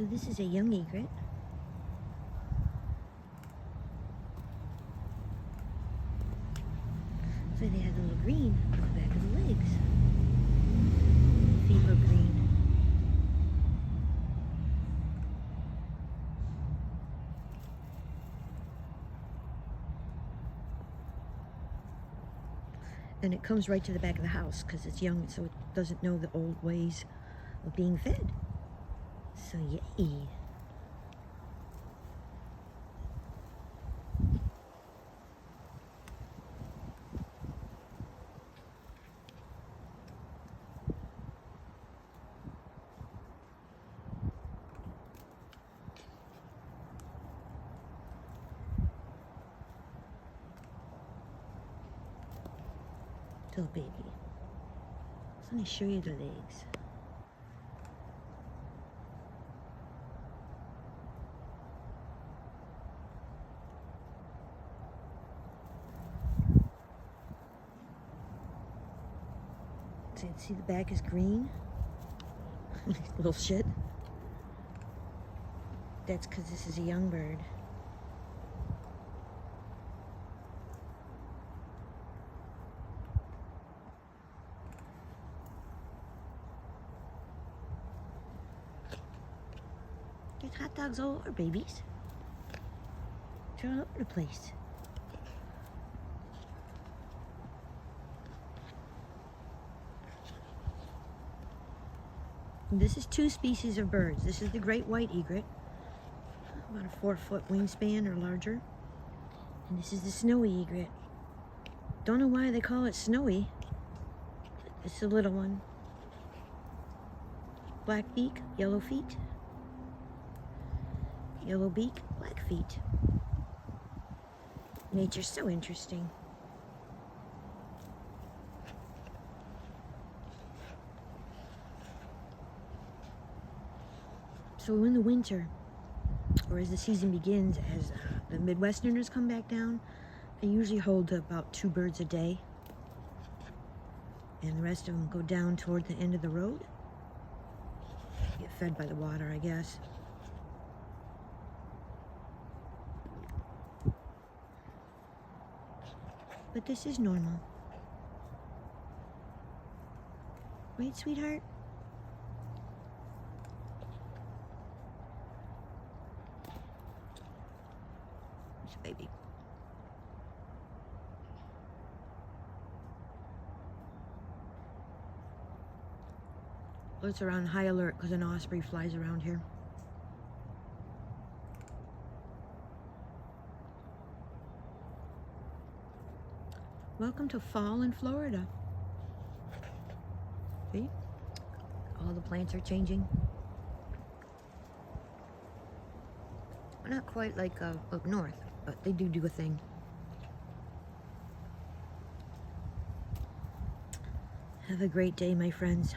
So this is a young egret. So they have a little green on the back of the legs. Fever green. And it comes right to the back of the house because it's young, so it doesn't know the old ways of being fed. So yay. Little baby. So let me show you the legs. So you see the back is green. Little shit. That's because this is a young bird. There's hot dogs all over, babies. They're all over the place. This is two species of birds. This is the great white egret, about a 4-foot wingspan or larger. And this is the snowy egret. Don't know why they call it snowy. It's a little one. Black beak, yellow feet. Yellow beak, black feet. Nature's so interesting. So in the winter, or as the season begins, as the Midwesterners come back down, they usually hold about 2 birds a day. And the rest of them go down toward the end of the road. Get fed by the water, I guess. But this is normal. Right, sweetheart? It's a baby. Well, it's around high alert because an osprey flies around here. Welcome to fall in Florida. See? All the plants are changing. Not quite like up north, but they do a thing. Have a great day, my friends.